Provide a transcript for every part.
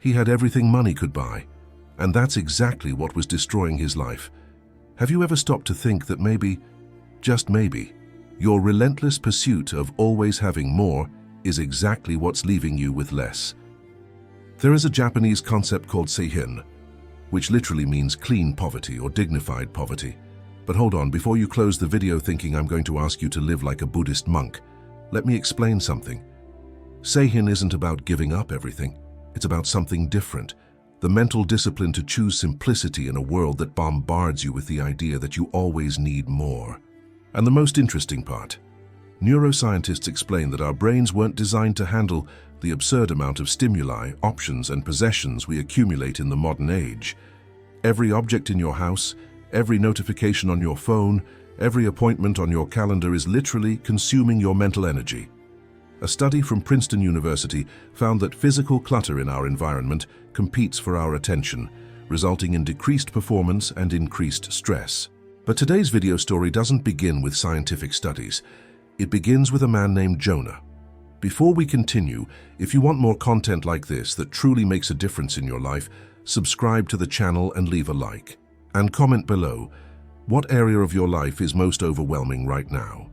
He had everything money could buy, and that's exactly what was destroying his life. Have you ever stopped to think that maybe, just maybe, your relentless pursuit of always having more is exactly what's leaving you with less? There is a Japanese concept called Seihin, which literally means clean poverty or dignified poverty. But hold on, before you close the video thinking I'm going to ask you to live like a Buddhist monk, let me explain something. Seihin isn't about giving up everything. It's about something different. The mental discipline to choose simplicity in a world that bombards you with the idea that you always need more. And the most interesting part, neuroscientists explain that our brains weren't designed to handle the absurd amount of stimuli, options, and possessions we accumulate in the modern age. Every object in your house, every notification on your phone, every appointment on your calendar is literally consuming your mental energy. A study from Princeton University found that physical clutter in our environment competes for our attention, resulting in decreased performance and increased stress. But today's video story doesn't begin with scientific studies. It begins with a man named Jonah. Before we continue, if you want more content like this that truly makes a difference in your life, subscribe to the channel and leave a like. And comment below, what area of your life is most overwhelming right now?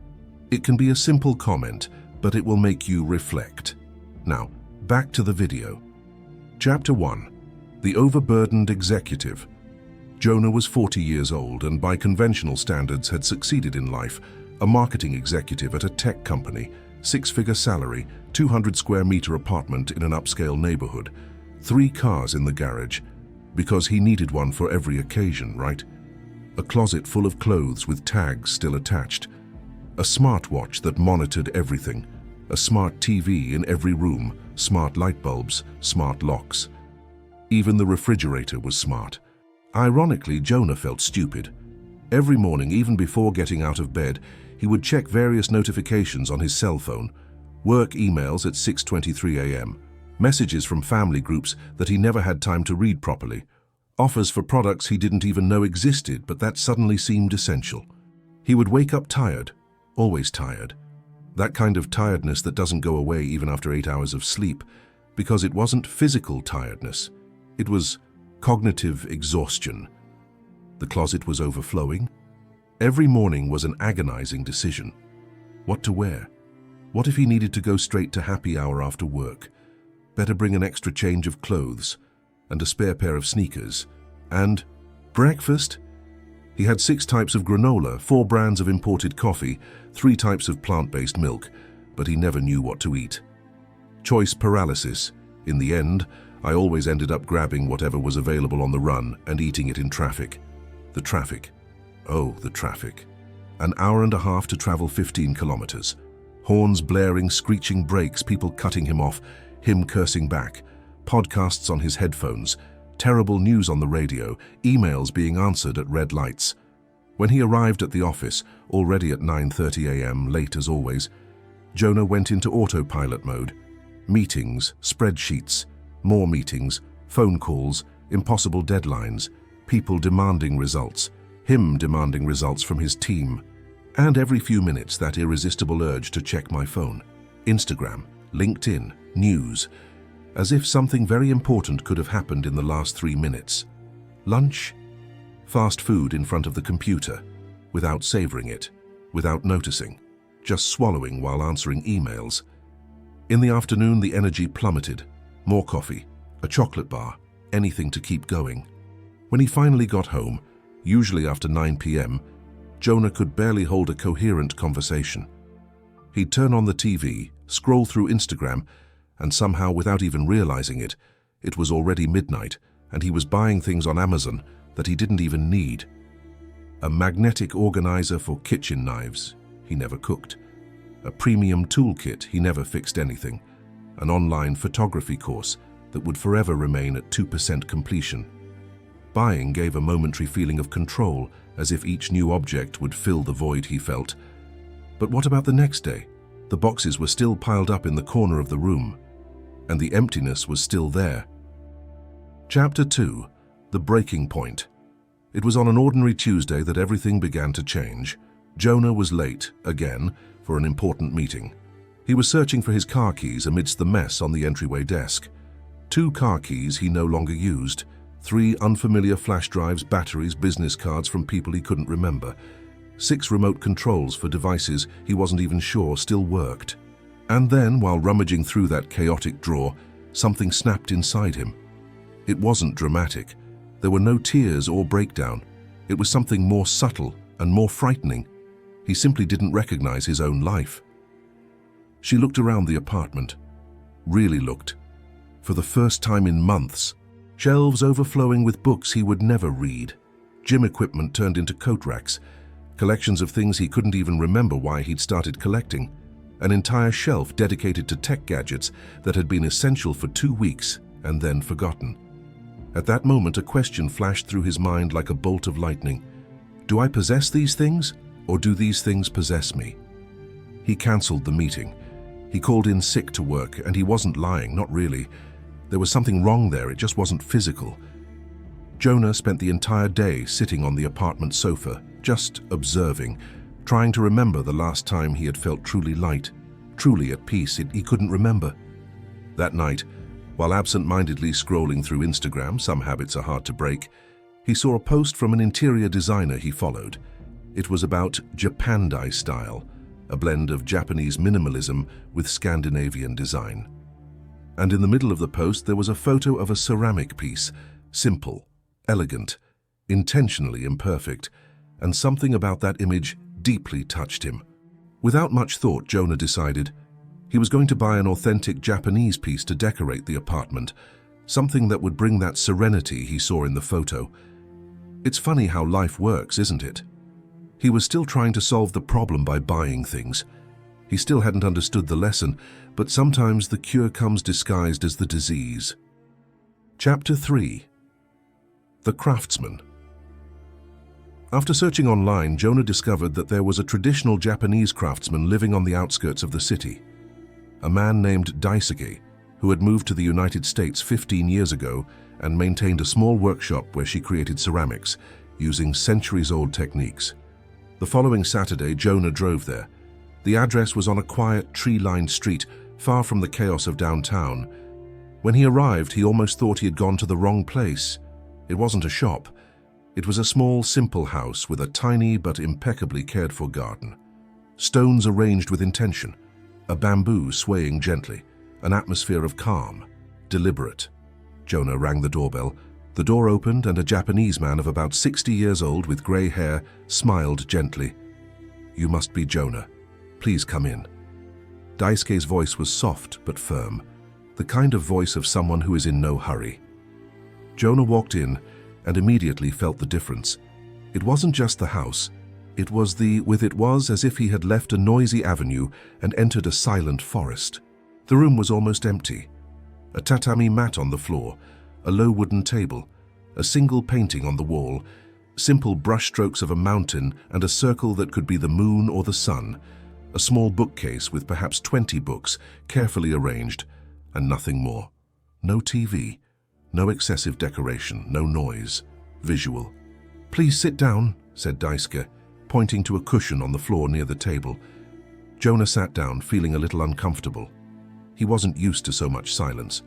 It can be a simple comment, but it will make you reflect. Now, back to the video. Chapter 1. The Overburdened Executive. Jonah was 40 years old and by conventional standards had succeeded in life, a marketing executive at a tech company, 6-figure salary, 200 square meter apartment in an upscale neighborhood, 3 cars in the garage, because he needed one for every occasion, right? A closet full of clothes with tags still attached, a smartwatch that monitored everything, a smart TV in every room, smart light bulbs, smart locks. Even the refrigerator was smart. Ironically, Jonah felt stupid. Every morning, even before getting out of bed, he would check various notifications on his cell phone, work emails at 6:23 a.m., messages from family groups that he never had time to read properly, offers for products he didn't even know existed but that suddenly seemed essential. He would wake up tired, always tired. That kind of tiredness that doesn't go away even after 8 hours of sleep, because it wasn't physical tiredness. It was cognitive exhaustion. The closet was overflowing. Every morning was an agonizing decision. What to wear? What if he needed to go straight to happy hour after work? Better bring an extra change of clothes and a spare pair of sneakers. And breakfast? He had 6 types of granola, 4 brands of imported coffee, 3 types of plant-based milk, but he never knew what to eat. Choice paralysis. In the end, I always ended up grabbing whatever was available on the run and eating it in traffic. The traffic. Oh, the traffic. An hour and a half to travel 15 kilometers. Horns blaring, screeching brakes, people cutting him off, him cursing back, podcasts on his headphones, terrible news on the radio, emails being answered at red lights. When he arrived at the office, already at 9:30 a.m., late as always, Jonah went into autopilot mode. Meetings, spreadsheets, more meetings, phone calls, impossible deadlines, people demanding results, him demanding results from his team, and every few minutes that irresistible urge to check my phone, Instagram, LinkedIn, news, as if something very important could have happened in the last 3 minutes. Lunch? Fast food in front of the computer, without savoring it, without noticing, just swallowing while answering emails. In the afternoon, the energy plummeted. More coffee, a chocolate bar, anything to keep going. When he finally got home, usually after 9 p.m., Jonah could barely hold a coherent conversation. He'd turn on the TV, scroll through Instagram, and somehow, without even realizing it, it was already midnight, and he was buying things on Amazon that he didn't even need. A magnetic organizer for kitchen knives, he never cooked. A premium toolkit, he never fixed anything. An online photography course that would forever remain at 2% completion. Buying gave a momentary feeling of control, as if each new object would fill the void he felt. But what about the next day? The boxes were still piled up in the corner of the room, and the emptiness was still there. Chapter 2. The Breaking Point. It was on an ordinary Tuesday that everything began to change. Jonah was late, again, for an important meeting. He was searching for his car keys amidst the mess on the entryway desk. 2 car keys he no longer used, 3 unfamiliar flash drives, batteries, business cards from people he couldn't remember, 6 remote controls for devices he wasn't even sure still worked. And then, while rummaging through that chaotic drawer, something snapped inside him. It wasn't dramatic. There were no tears or breakdown. It was something more subtle and more frightening. He simply didn't recognize his own life. She looked around the apartment. Really looked. For the first time in months. Shelves overflowing with books he would never read. Gym equipment turned into coat racks. Collections of things he couldn't even remember why he'd started collecting. An entire shelf dedicated to tech gadgets that had been essential for 2 weeks and then forgotten. At that moment, a question flashed through his mind like a bolt of lightning. Do I possess these things, or do these things possess me? He cancelled the meeting. He called in sick to work, and he wasn't lying, not really. There was something wrong there, it just wasn't physical. Jonah spent the entire day sitting on the apartment sofa, just observing, trying to remember the last time he had felt truly light, truly at peace. He couldn't remember. That night, while absent-mindedly scrolling through Instagram, some habits are hard to break, he saw a post from an interior designer he followed. It was about Japandai style, a blend of Japanese minimalism with Scandinavian design. And in the middle of the post there was a photo of a ceramic piece, simple, elegant, intentionally imperfect, and something about that image deeply touched him. Without much thought, Jonah decided he was going to buy an authentic Japanese piece to decorate the apartment, something that would bring that serenity he saw in the photo. It's funny how life works, isn't it? He was still trying to solve the problem by buying things. He still hadn't understood the lesson, but sometimes the cure comes disguised as the disease. Chapter 3. The Craftsman. After searching online, Jonah discovered that there was a traditional Japanese craftsman living on the outskirts of the city. A man named Daisuke, who had moved to the United States 15 years ago and maintained a small workshop where she created ceramics, using centuries-old techniques. The following Saturday, Jonah drove there. The address was on a quiet, tree-lined street, far from the chaos of downtown. When he arrived, he almost thought he had gone to the wrong place. It wasn't a shop. It was a small, simple house with a tiny but impeccably cared-for garden. Stones arranged with intention, a bamboo swaying gently, an atmosphere of calm, deliberate. Jonah rang the doorbell. The door opened and a Japanese man of about 60 years old with grey hair smiled gently. "You must be Jonah. Please come in." Daisuke's voice was soft but firm, the kind of voice of someone who is in no hurry. Jonah walked in and immediately felt the difference. It wasn't just the house. It was as if he had left a noisy avenue and entered a silent forest. The room was almost empty. A tatami mat on the floor, a low wooden table, a single painting on the wall, simple brushstrokes of a mountain and a circle that could be the moon or the sun, a small bookcase with perhaps 20 books, carefully arranged, and nothing more. No TV, no excessive decoration, no noise, visual. "Please sit down," said Daisuke, pointing to a cushion on the floor near the table. Jonah sat down, feeling a little uncomfortable. He wasn't used to so much silence.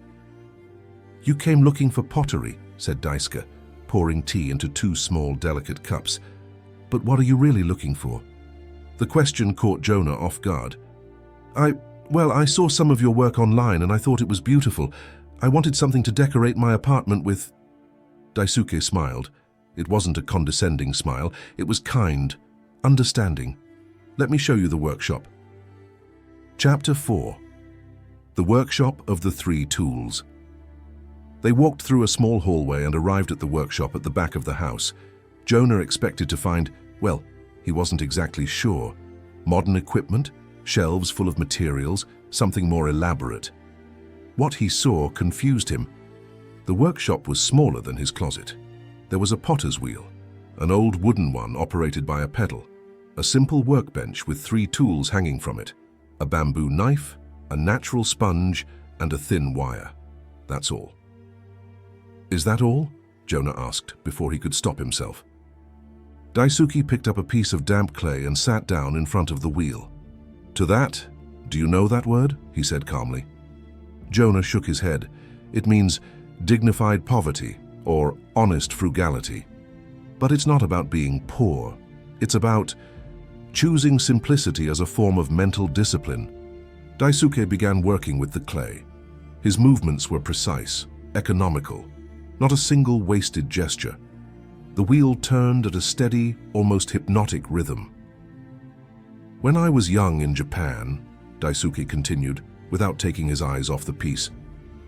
"You came looking for pottery," said Daisuke, pouring tea into 2 small, delicate cups. "But what are you really looking for?" The question caught Jonah off guard. I saw some of your work online and I thought it was beautiful. I wanted something to decorate my apartment with." Daisuke smiled. It wasn't a condescending smile. It was kind, understanding. "Let me show you the workshop." Chapter 4. The Workshop of the 3 Tools. They walked through a small hallway and arrived at the workshop at the back of the house. Jonah expected to find, well, he wasn't exactly sure. Modern equipment, shelves full of materials, something more elaborate. What he saw confused him. The workshop was smaller than his closet. There was a potter's wheel, an old wooden one operated by a pedal, a simple workbench with 3 tools hanging from it, a bamboo knife, a natural sponge, and a thin wire. That's all. "Is that all?" Jonah asked before he could stop himself. Daisuke picked up a piece of damp clay and sat down in front of the wheel. "To that, do you know that word?" he said calmly. Jonah shook his head. It means dignified poverty or honest frugality. But it's not about being poor. It's about choosing simplicity as a form of mental discipline. Daisuke began working with the clay. His movements were precise, economical, not a single wasted gesture. The wheel turned at a steady, almost hypnotic rhythm. When I was young in Japan, Daisuke continued, without taking his eyes off the piece,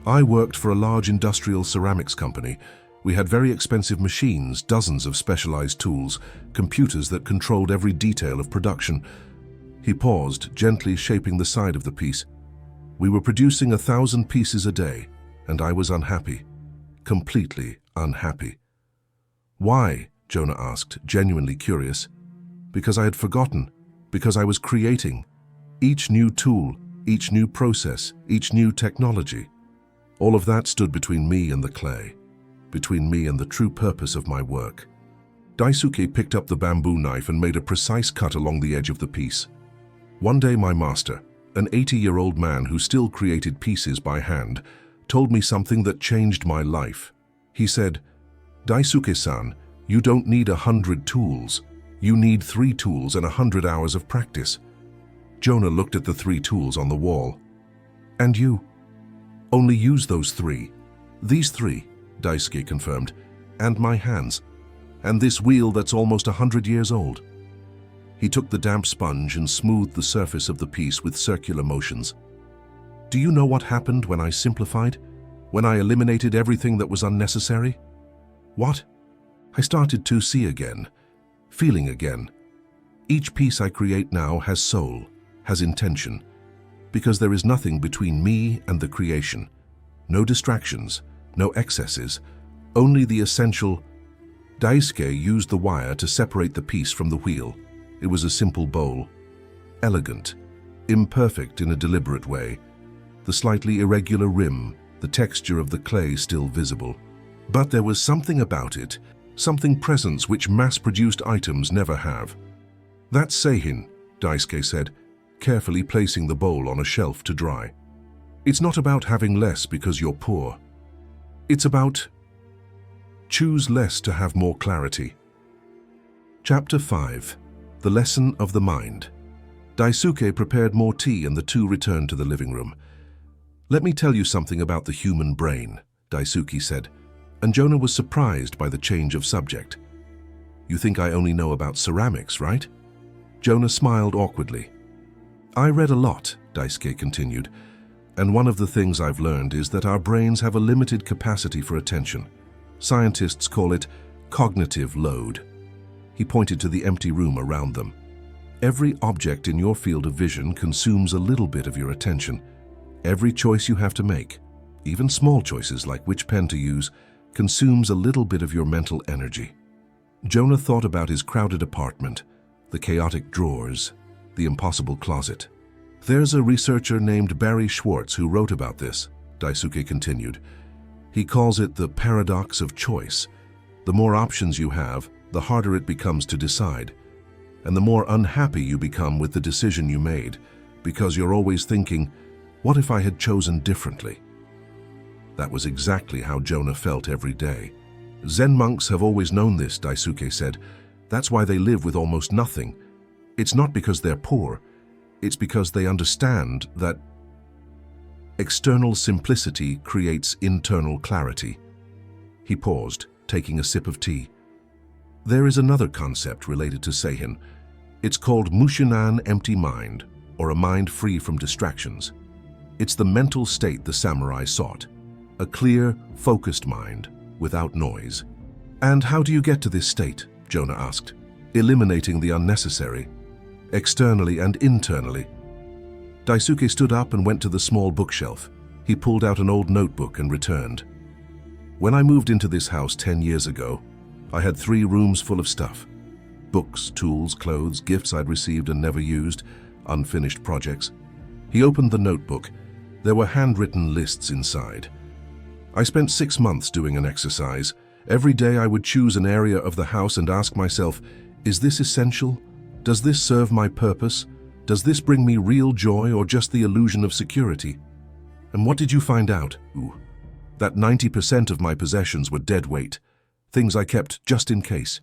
I worked for a large industrial ceramics company. We had very expensive machines, dozens of specialized tools, computers that controlled every detail of production. He paused, gently shaping the side of the piece. We were producing 1,000 pieces a day, and I was unhappy. Completely unhappy. Why? Jonah asked, genuinely curious. Because I had forgotten. Because I was creating. Each new tool, each new process, each new technology. All of that stood between me and the clay, between me and the true purpose of my work. Daisuke picked up the bamboo knife and made a precise cut along the edge of the piece. One day my master, an 80-year-old man who still created pieces by hand, told me something that changed my life. He said, "Daisuke-san, you don't need 100 tools. You need 3 tools and 100 hours of practice." Jonah looked at the 3 tools on the wall. "And you?" "Only use those 3. These 3, Daisuke confirmed, "and my hands. And this wheel that's almost 100 years old." He took the damp sponge and smoothed the surface of the piece with circular motions. "Do you know what happened when I simplified? When I eliminated everything that was unnecessary?" "What?" "I started to see again, feeling again. Each piece I create now has soul, has intention, because there is nothing between me and the creation. No distractions, no excesses, only the essential." Daisuke used the wire to separate the piece from the wheel. It was a simple bowl. Elegant, imperfect in a deliberate way. The slightly irregular rim, the texture of the clay still visible. But there was something about it, something presence which mass-produced items never have. "That's Seihin," Daisuke said, carefully placing the bowl on a shelf to dry. "It's not about having less because you're poor. It's about choose less to have more clarity." Chapter 5. The Lesson of the Mind. Daisuke prepared more tea and the two returned to the living room. "Let me tell you something about the human brain," Daisuke said, and Jonah was surprised by the change of subject. "You think I only know about ceramics, right?" Jonah smiled awkwardly. "I read a lot," Daisuke continued, "and one of the things I've learned is that our brains have a limited capacity for attention. Scientists call it cognitive load." He pointed to the empty room around them. "Every object in your field of vision consumes a little bit of your attention. Every choice you have to make, even small choices like which pen to use, consumes a little bit of your mental energy." Jonah thought about his crowded apartment, the chaotic drawers, the impossible closet. "There's a researcher named Barry Schwartz who wrote about this," Daisuke continued. "He calls it the paradox of choice. The more options you have, the harder it becomes to decide. And the more unhappy you become with the decision you made, because you're always thinking, what if I had chosen differently?" That was exactly how Jonah felt every day. "Zen monks have always known this," Daisuke said. "That's why they live with almost nothing. It's not because they're poor. It's because they understand that external simplicity creates internal clarity." He paused, taking a sip of tea. "There is another concept related to Seihin. It's called Mushin, empty mind, or a mind free from distractions. It's the mental state the samurai sought. A clear, focused mind, without noise." "And how do you get to this state?" Jonah asked. "Eliminating the unnecessary, externally and internally." Daisuke stood up and went to the small bookshelf. He pulled out an old notebook and returned. "When I moved into this house 10 years ago, I had 3 rooms full of stuff. Books, tools, clothes, gifts I'd received and never used, unfinished projects." He opened the notebook. There were handwritten lists inside. "I spent 6 months doing an exercise. Every day I would choose an area of the house and ask myself, is this essential? Does this serve my purpose? Does this bring me real joy or just the illusion of security?" "And what did you find out?" That 90% of my possessions were dead weight, things I kept just in case,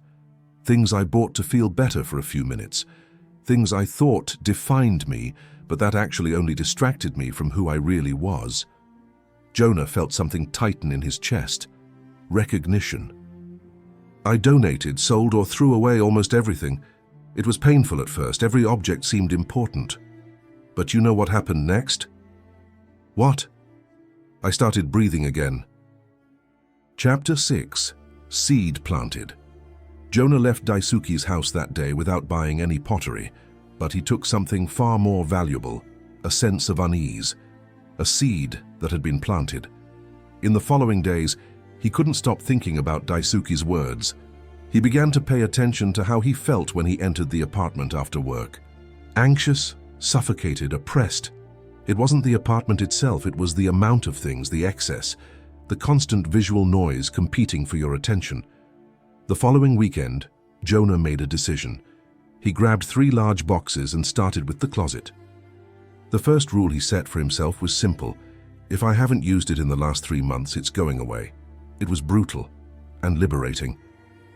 things I bought to feel better for a few minutes, things I thought defined me, but that actually only distracted me from who I really was. Jonah felt something tighten in his chest. Recognition. I donated, sold, or threw away almost everything. It was painful at first. Every object seemed important. But you know what happened next? What? I started breathing again. Chapter 6. Seed Planted. Jonah left Daisuke's house that day without buying any pottery, but he took something far more valuable, a sense of unease, a seed that had been planted. In the following days, he couldn't stop thinking about Daisuke's words. He began to pay attention to how he felt when he entered the apartment after work. Anxious, suffocated, oppressed. It wasn't the apartment itself, it was the amount of things, the excess, the constant visual noise competing for your attention. The following weekend, Jonah made a decision. He grabbed 3 large boxes and started with the closet. The first rule he set for himself was simple. If I haven't used it in the last 3 months, it's going away. It was brutal and liberating.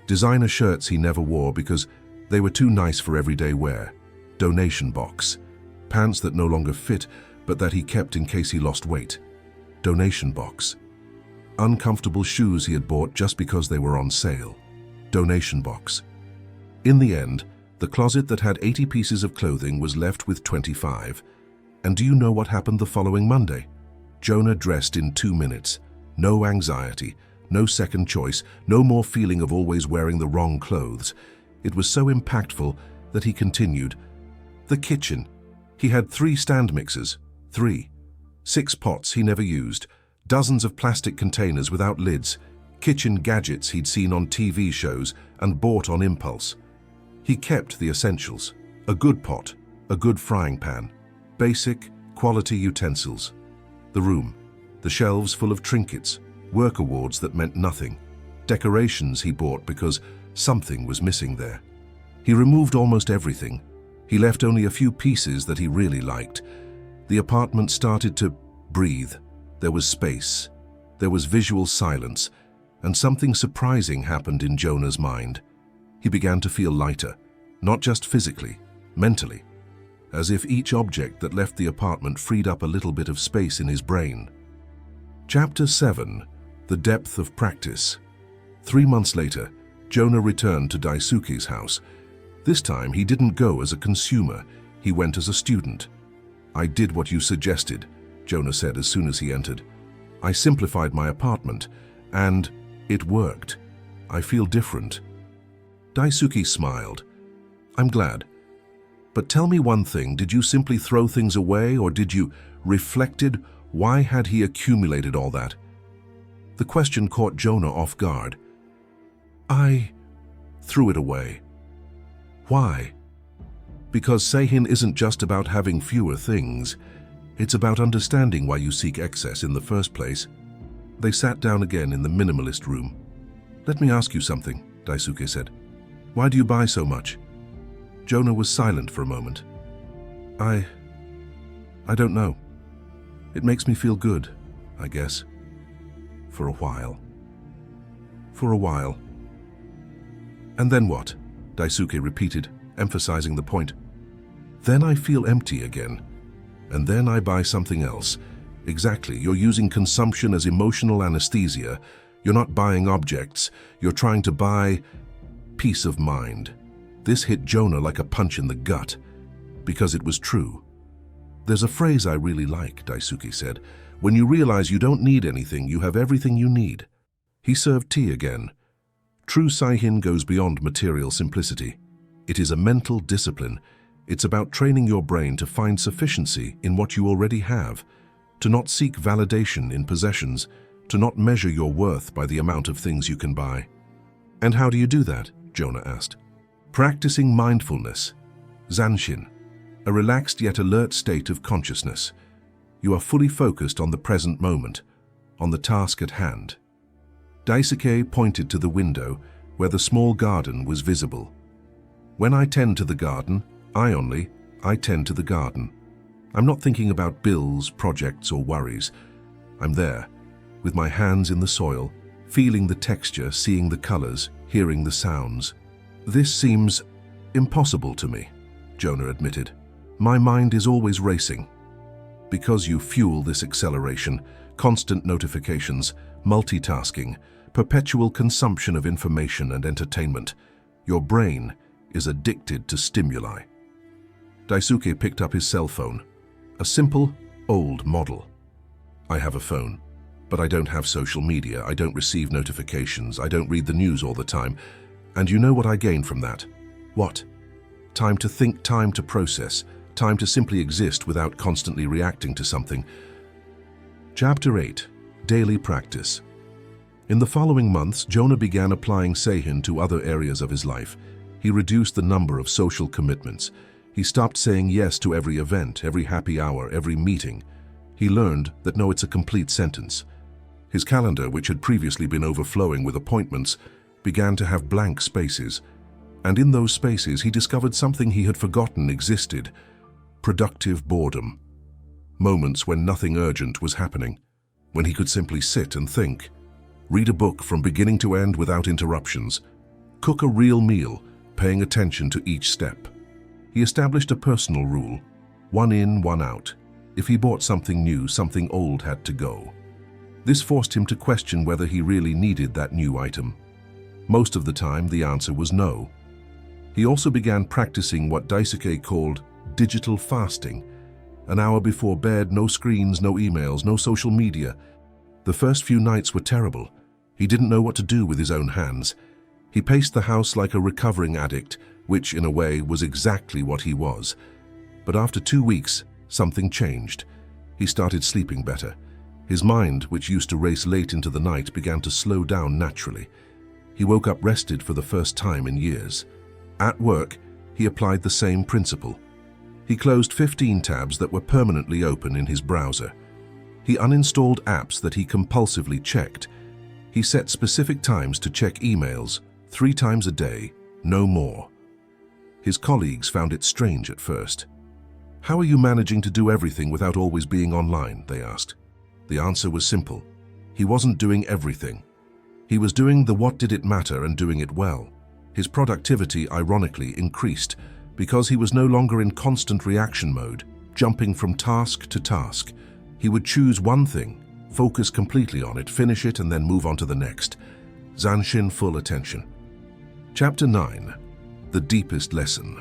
Designer shirts he never wore because they were too nice for everyday wear. Donation box. Pants that no longer fit, but that he kept in case he lost weight. Donation box. Uncomfortable shoes he had bought just because they were on sale. Donation box. In the end, the closet that had 80 pieces of clothing was left with 25. And do you know what happened the following Monday? Jonah dressed in 2 minutes. No anxiety, no second choice, no more feeling of always wearing the wrong clothes. It was so impactful that he continued. The kitchen. He had 3 stand mixers. 3. 6 pots he never used. Dozens of plastic containers without lids. Kitchen gadgets he'd seen on TV shows and bought on impulse. He kept the essentials. A good pot, a good frying pan. Basic, quality utensils. The room. The shelves full of trinkets. Work awards that meant nothing. Decorations he bought because something was missing there. He removed almost everything. He left only a few pieces that he really liked. The apartment started to breathe. There was space. There was visual silence. And something surprising happened in Jonah's mind. He began to feel lighter, not just physically, mentally, as if each object that left the apartment freed up a little bit of space in his brain. Chapter 7. The Depth of Practice. 3 months later, Jonah returned to Daisuke's house. This time, he didn't go as a consumer. He went as a student. I did what you suggested, Jonah said as soon as he entered. I simplified my apartment, and it worked. I feel different. Daisuke smiled. I'm glad. But tell me one thing, did you simply throw things away, or did you reflected? Why had he accumulated all that? The question caught Jonah off guard. I threw it away. Why? Because Seihin isn't just about having fewer things. It's about understanding why you seek excess in the first place. They sat down again in the minimalist room. Let me ask you something, Daisuke said. Why do you buy so much? Jonah was silent for a moment. I don't know. It makes me feel good, I guess. For a while. For a while. And then what? Daisuke repeated, emphasizing the point. Then I feel empty again. And then I buy something else. Exactly, you're using consumption as emotional anesthesia. You're not buying objects. You're trying to buy peace of mind. This hit Jonah like a punch in the gut, because it was true. There's a phrase I really like, Daisuke said. When you realize you don't need anything, you have everything you need. He served tea again. True Seihin goes beyond material simplicity. It is a mental discipline. It's about training your brain to find sufficiency in what you already have, to not seek validation in possessions, to not measure your worth by the amount of things you can buy. And how do you do that? Jonah asked. Practicing mindfulness, Zanshin, a relaxed yet alert state of consciousness. You are fully focused on the present moment, on the task at hand. Daisuke pointed to the window where the small garden was visible. When I tend to the garden, I tend to the garden. I'm not thinking about bills, projects, or worries. I'm there, with my hands in the soil, feeling the texture, seeing the colors, hearing the sounds. This seems impossible to me, Jonah admitted. My mind is always racing. Because you fuel this acceleration, constant notifications, multitasking, perpetual consumption of information and entertainment, your brain is addicted to stimuli. Daisuke picked up his cell phone, a simple, old model. I have a phone, but I don't have social media, I don't receive notifications, I don't read the news all the time. And you know what I gain from that? What? Time to think, time to process, time to simply exist without constantly reacting to something. Chapter 8. Daily Practice. In the following months, Jonah began applying Seihin to other areas of his life. He reduced the number of social commitments. He stopped saying yes to every event, every happy hour, every meeting. He learned that no, it's a complete sentence. His calendar, which had previously been overflowing with appointments, began to have blank spaces. And in those spaces, he discovered something he had forgotten existed: productive boredom. Moments when nothing urgent was happening, when he could simply sit and think, read a book from beginning to end without interruptions, cook a real meal, paying attention to each step. He established a personal rule: one in, one out. If he bought something new, something old had to go. This forced him to question whether he really needed that new item. Most of the time, the answer was no. He also began practicing what Daisuke called digital fasting. An hour before bed, no screens, no emails, no social media. The first few nights were terrible. He didn't know what to do with his own hands. He paced the house like a recovering addict, which, in a way, was exactly what he was. But after 2 weeks, something changed. He started sleeping better. His mind, which used to race late into the night, began to slow down naturally. He woke up rested for the first time in years. At work, he applied the same principle. He closed 15 tabs that were permanently open in his browser. He uninstalled apps that he compulsively checked. He set specific times to check emails, 3 times a day, no more. His colleagues found it strange at first. "How are you managing to do everything without always being online?" they asked. The answer was simple. He wasn't doing everything. He was doing the what did it matter and doing it well. His productivity, ironically, increased because he was no longer in constant reaction mode, jumping from task to task. He would choose one thing, focus completely on it, finish it, and then move on to the next. Zanshin, full attention. Chapter 9. The Deepest Lesson.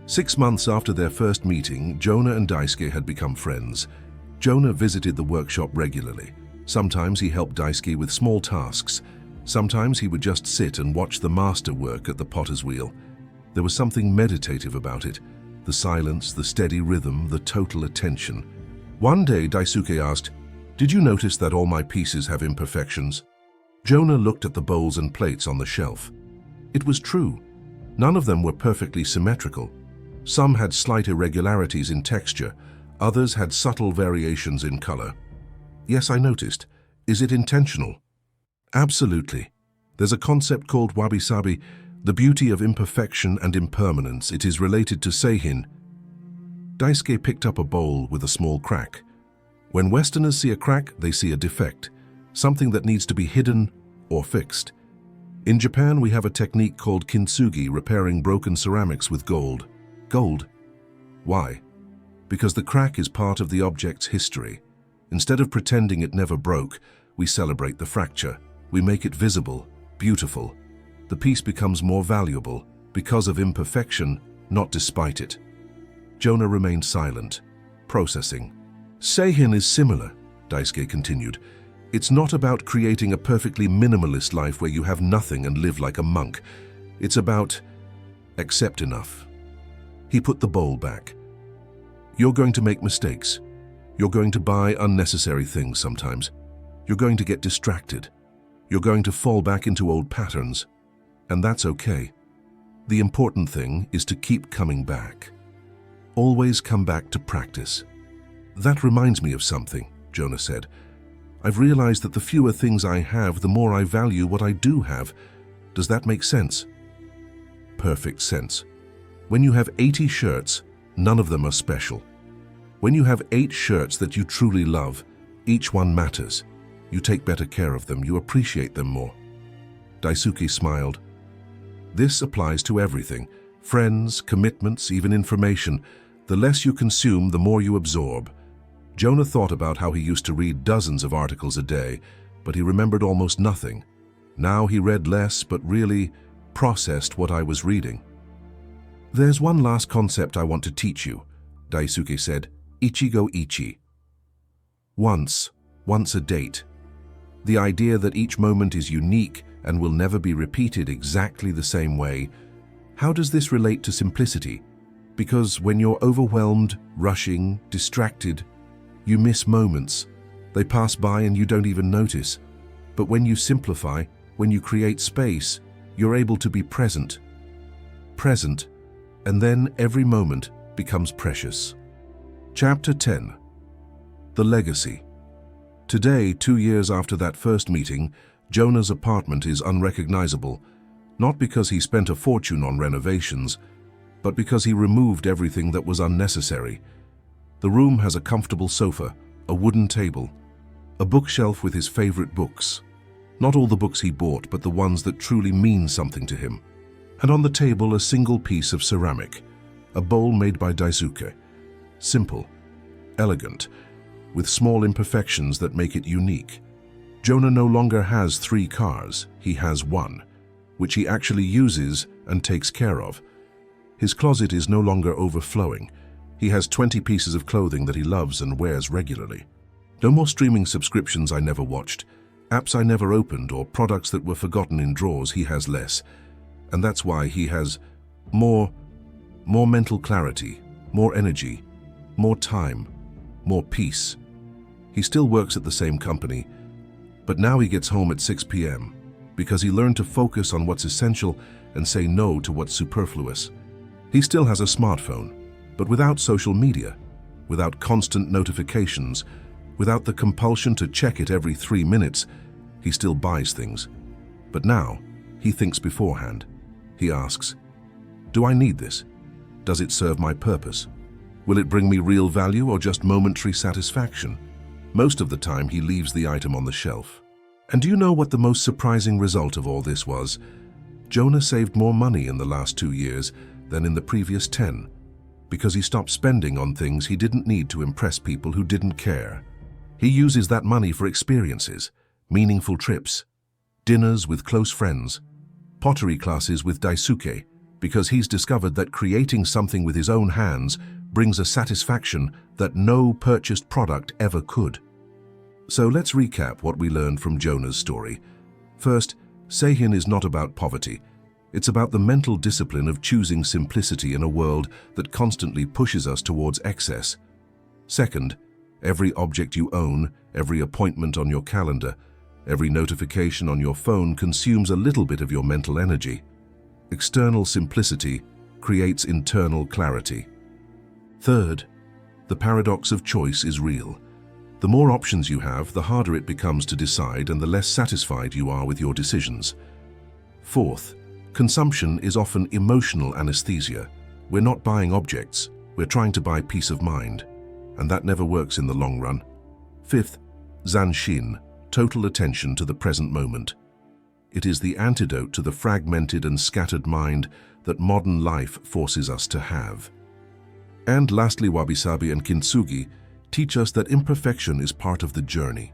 6 months after their first meeting, Jonah and Daisuke had become friends. Jonah visited the workshop regularly. Sometimes he helped Daisuke with small tasks. Sometimes he would just sit and watch the master work at the potter's wheel. There was something meditative about it. The silence, the steady rhythm, the total attention. One day, Daisuke asked, "Did you notice that all my pieces have imperfections?" Jonah looked at the bowls and plates on the shelf. It was true. None of them were perfectly symmetrical. Some had slight irregularities in texture. Others had subtle variations in color. "Yes, I noticed. Is it intentional?" "Absolutely. There's a concept called Wabi-Sabi, the beauty of imperfection and impermanence. It is related to Seihin." Daisuke picked up a bowl with a small crack. When Westerners see a crack, they see a defect, something that needs to be hidden or fixed. In Japan, we have a technique called Kintsugi, repairing broken ceramics with gold. Gold? Why? Because the crack is part of the object's history. Instead of pretending it never broke, we celebrate the fracture. We make it visible, beautiful. The piece becomes more valuable because of imperfection, not despite it. Jonah remained silent, processing. "Seihin is similar," Daisuke continued. "It's not about creating a perfectly minimalist life where you have nothing and live like a monk. It's about accept enough." He put the bowl back. "You're going to make mistakes. You're going to buy unnecessary things sometimes. You're going to get distracted. You're going to fall back into old patterns. And that's okay. The important thing is to keep coming back. Always come back to practice." "That reminds me of something," Jonah said. "I've realized that the fewer things I have, the more I value what I do have. Does that make sense?" Perfect sense. When you have 80 shirts, none of them are special. When you have 8 shirts that you truly love, each one matters. You take better care of them, you appreciate them more. Daisuke smiled. This applies to everything. Friends, commitments, even information. The less you consume, the more you absorb. Jonah thought about how he used to read dozens of articles a day, but he remembered almost nothing. Now he read less, but really processed what I was reading. There's one last concept I want to teach you, Daisuke said. Ichigo ichi. Once a date. The idea that each moment is unique and will never be repeated exactly the same way. How does this relate to simplicity? Because when you're overwhelmed, rushing, distracted, you miss moments. They pass by and you don't even notice. But when you simplify, when you create space, you're able to be present. Present, and then every moment becomes precious. Chapter 10. The Legacy. Today, 2 years after that first meeting, Jonah's apartment is unrecognizable, not because he spent a fortune on renovations, but because he removed everything that was unnecessary. The room has a comfortable sofa, a wooden table, a bookshelf with his favorite books. Not all the books he bought, but the ones that truly mean something to him. And on the table, a single piece of ceramic, a bowl made by Daisuke. Simple, elegant, with small imperfections that make it unique. Jonah no longer has 3 cars, he has one, which he actually uses and takes care of. His closet is no longer overflowing. He has 20 pieces of clothing that he loves and wears regularly. No more streaming subscriptions I never watched, apps I never opened, or products that were forgotten in drawers. He has less. And that's why he has more mental clarity, more energy, more time, more peace. He still works at the same company, but now he gets home at 6 p.m. because he learned to focus on what's essential and say no to what's superfluous. He still has a smartphone, but without social media, without constant notifications, without the compulsion to check it every 3 minutes. He still buys things. But now, he thinks beforehand. He asks, do I need this? Does it serve my purpose? Will it bring me real value or just momentary satisfaction? Most of the time, he leaves the item on the shelf. And do you know what the most surprising result of all this was? Jonah saved more money in the last 2 years than in the previous 10, because he stopped spending on things he didn't need to impress people who didn't care. He uses that money for experiences, meaningful trips, dinners with close friends, pottery classes with Daisuke, because he's discovered that creating something with his own hands brings a satisfaction that no purchased product ever could. So let's recap what we learned from Jonah's story. First, Seihin is not about poverty. It's about the mental discipline of choosing simplicity in a world that constantly pushes us towards excess. Second, every object you own, every appointment on your calendar, every notification on your phone consumes a little bit of your mental energy. External simplicity creates internal clarity. Third, the paradox of choice is real. The more options you have, the harder it becomes to decide and the less satisfied you are with your decisions. Fourth, consumption is often emotional anesthesia. We're not buying objects, we're trying to buy peace of mind, and that never works in the long run. Fifth, Zanshin, total attention to the present moment. It is the antidote to the fragmented and scattered mind that modern life forces us to have. And lastly, Wabi-Sabi and Kintsugi teach us that imperfection is part of the journey.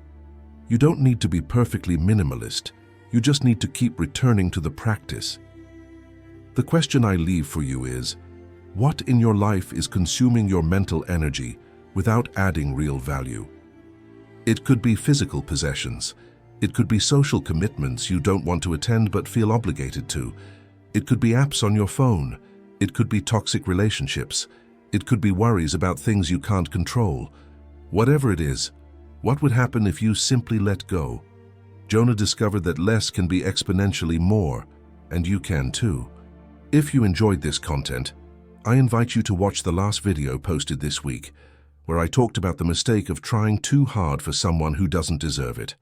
You don't need to be perfectly minimalist, you just need to keep returning to the practice. The question I leave for you is, what in your life is consuming your mental energy without adding real value? It could be physical possessions. It could be social commitments you don't want to attend but feel obligated to. It could be apps on your phone. It could be toxic relationships. It could be worries about things you can't control. Whatever it is, what would happen if you simply let go? Jonah discovered that less can be exponentially more, and you can too. If you enjoyed this content, I invite you to watch the last video posted this week, where I talked about the mistake of trying too hard for someone who doesn't deserve it,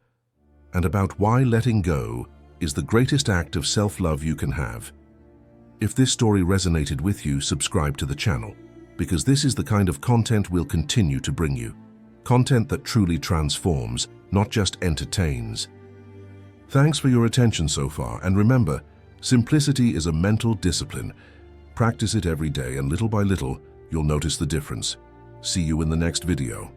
and about why letting go is the greatest act of self-love you can have. If this story resonated with you, subscribe to the channel, because this is the kind of content we'll continue to bring you. Content that truly transforms, not just entertains. Thanks for your attention so far, and remember, simplicity is a mental discipline. Practice it every day, and little by little, you'll notice the difference. See you in the next video.